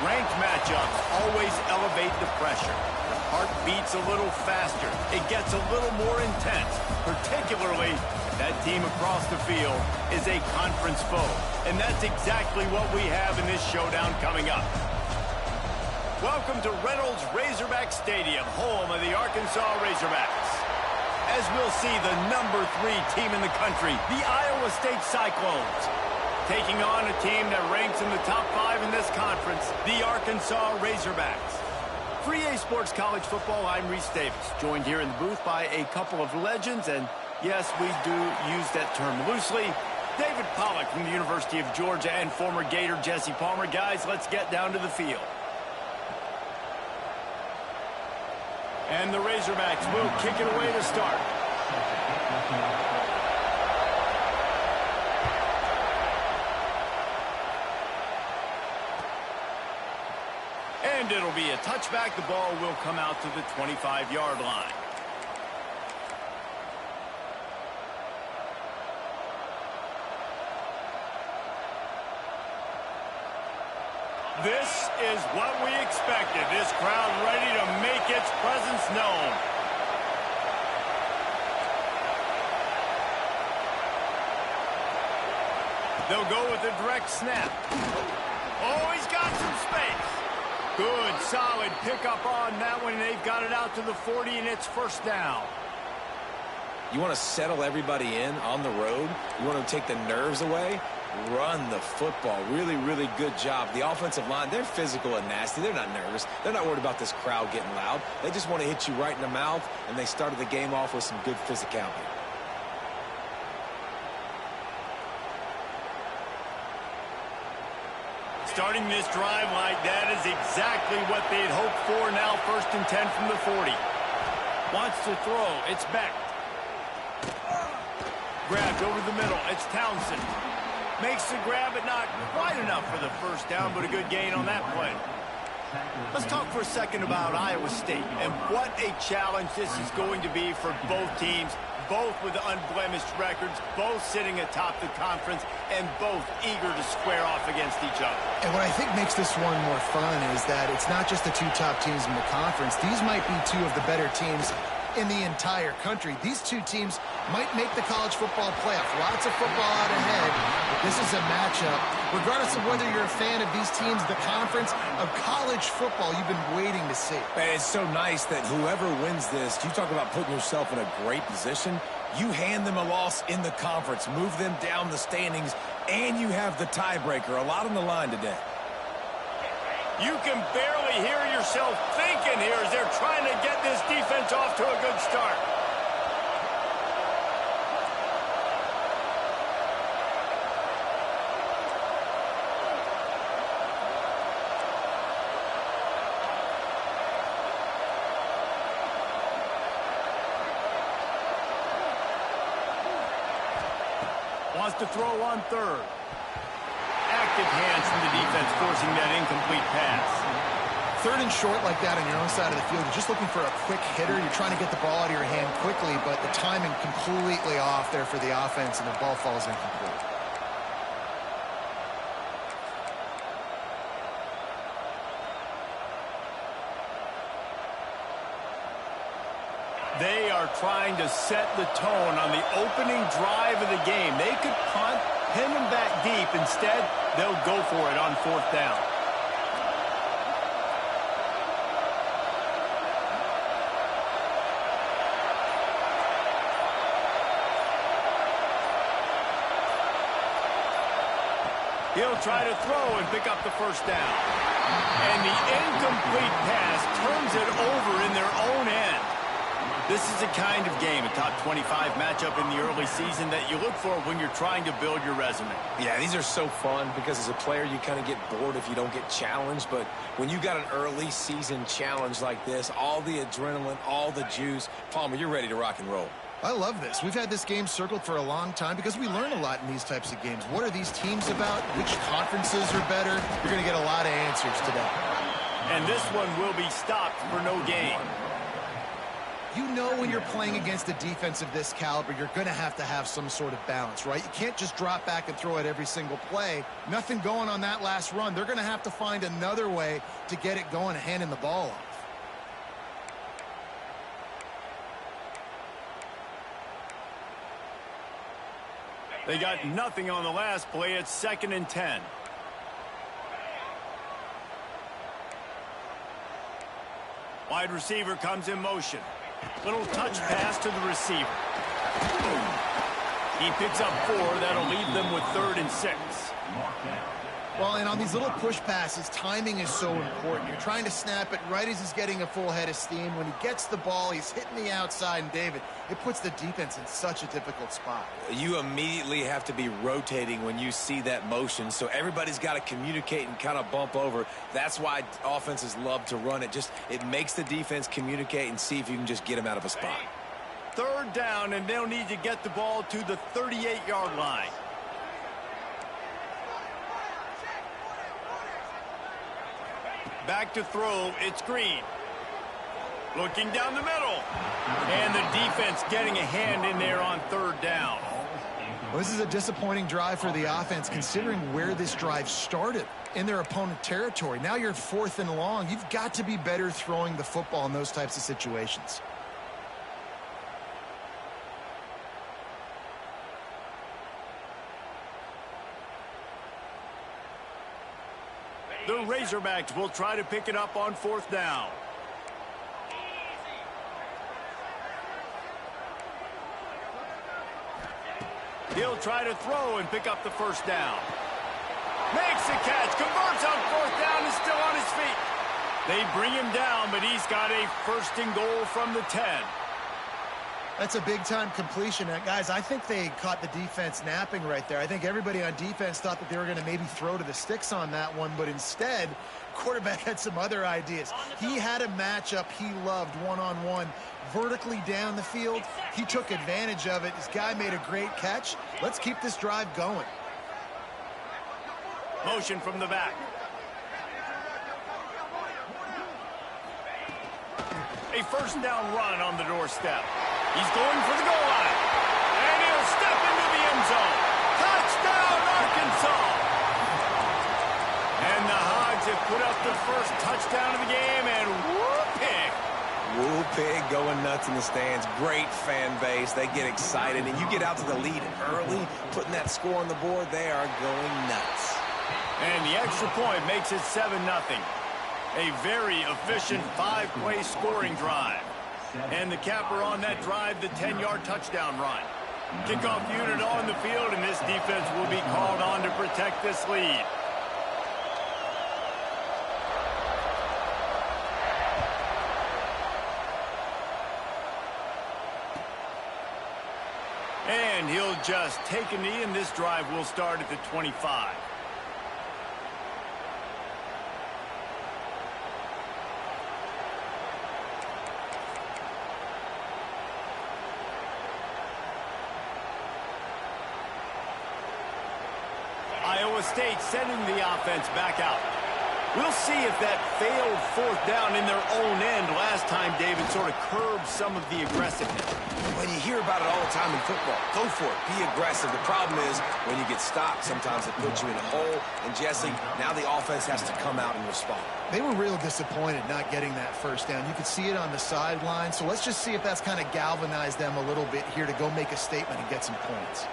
Ranked matchups always elevate the pressure. The heart beats a little faster. It gets a little more intense, particularly if that team across the field is a conference foe. And that's exactly what we have in this showdown coming up. Welcome to Reynolds Razorback Stadium, home of the Arkansas Razorbacks. As we'll see, the #3 team in the country, the Iowa State Cyclones, taking on a team that ranks in the top 5 in this conference, the Arkansas Razorbacks. For EA Sports College Football, I'm Reese Davis, joined here in the booth by a couple of legends, and yes, we do use that term loosely. David Pollack from the University of Georgia and former Gator Jesse Palmer. Guys, let's get down to the field. And the Razorbacks will kick it away to start. And it'll be a touchback. The ball will come out to the 25-yard line. This is what we expected. This crowd ready to make its presence known. They'll go with a direct snap. Oh, he's got some space. Good, solid pickup on that one. They've got it out to the 40, and it's first down. You want to settle everybody in on the road? You want to take the nerves away? Run the football. Really, really good job. The offensive line, they're physical and nasty. They're not nervous. They're not worried about this crowd getting loud. They just want to hit you right in the mouth, and they started the game off with some good physicality. Starting this drive like that is exactly what they'd hoped for. Now 1st and 10 from the 40. Wants to throw. It's Beck. Grabbed over the middle. It's Townsend. Makes the grab, but not quite enough for the first down, but a good gain on that play. Let's talk for a second about Iowa State and what a challenge this is going to be for both teams, both with unblemished records, both sitting atop the conference, and both eager to square off against each other. And what I think makes this one more fun is that it's not just the 2 top teams in the conference. These might be 2 of the better teams in the entire country. These 2 teams might make the college football playoff. Lots of football out ahead, but this is a matchup. Regardless of whether you're a fan of these teams, the conference of college football you've been waiting to see. And it's so nice that whoever wins this, you talk about putting yourself in a great position, you hand them a loss in the conference, move them down the standings, and you have the tiebreaker. A lot on the line today. You can barely hear yourself thinking here as they're trying to get this defense off to a good start. Wants to throw on 3rd. Active hands from the defense forcing that incomplete pass. 3rd and short like that on your own side of the field. You're just looking for a quick hitter. You're trying to get the ball out of your hand quickly, but the timing completely off there for the offense, and the ball falls incomplete. They are trying to set the tone on the opening drive of the game. They could punt, pin them back deep. Instead, they'll go for it on 4th down. He'll try to throw and pick up the first down. And the incomplete pass turns it over in their own end. This is the kind of game, a top 25 matchup in the early season, that you look for when you're trying to build your resume. Yeah, these are so fun because as a player, you kind of get bored if you don't get challenged. But when you got an early season challenge like this, all the adrenaline, all the juice, Palmer, you're ready to rock and roll. I love this. We've had this game circled for a long time because we learn a lot in these types of games. What are these teams about? Which conferences are better? You're going to get a lot of answers today. And this one will be stopped for no gain. You know when you're playing against a defense of this caliber, you're going to have some sort of balance, right? You can't just drop back and throw it every single play. Nothing going on that last run. They're going to have to find another way to get it going, handing the ball off. They got nothing on the last play. It's 2nd and 10. Wide receiver comes in motion. Little touch pass to the receiver. He picks up 4. That'll leave them with 3rd and 6. Well, and on these little push passes, timing is so important. You're trying to snap it right as he's getting a full head of steam. When he gets the ball, he's hitting the outside, and David, it puts the defense in such a difficult spot. You immediately have to be rotating when you see that motion, so everybody's got to communicate and kind of bump over. That's why offenses love to run it. It makes the defense communicate and see if you can just get them out of a spot. 3rd down, and they'll need to get the ball to the 38-yard line. Back to throw, it's Green. Looking down the middle. And the defense getting a hand in there on 3rd down. Well, this is a disappointing drive for the offense, considering where this drive started, in their opponent territory. Now you're 4th and long. You've got to be better throwing the football in those types of situations. The Razorbacks will try to pick it up on 4th down. He'll try to throw and pick up the 1st down. Makes the catch, converts on 4th down, and still on his feet. They bring him down, but he's got a 1st and goal from the 10. That's a big-time completion. Guys, I think they caught the defense napping right there. I think everybody on defense thought that they were going to maybe throw to the sticks on that one, but instead, quarterback had some other ideas. He had a matchup he loved one-on-one, vertically down the field. He took advantage of it. This guy made a great catch. Let's keep this drive going. Motion from the back. A 1st down run on the doorstep. He's going for the goal line. And he'll step into the end zone. Touchdown, Arkansas! And the Hogs have put up the 1st touchdown of the game, and whoop-pig. Woo-pig going nuts in the stands. Great fan base. They get excited, and you get out to the lead early, putting that score on the board. They are going nuts. And the extra point makes it 7-0. A very efficient 5-play scoring drive. And the capper on that drive, the 10-yard touchdown run. Kickoff unit on the field, and this defense will be called on to protect this lead. And he'll just take a knee, and this drive will start at the 25. Iowa State sending the offense back out. We'll see if that failed 4th down in their own end last time, David, sort of curbed some of the aggressiveness. When you hear about it all the time in football, go for it. Be aggressive. The problem is when you get stopped, sometimes it puts you in a hole. And, Jesse, now the offense has to come out and respond. They were real disappointed not getting that 1st down. You could see it on the sideline. So let's just see if that's kind of galvanized them a little bit here to go make a statement and get some points.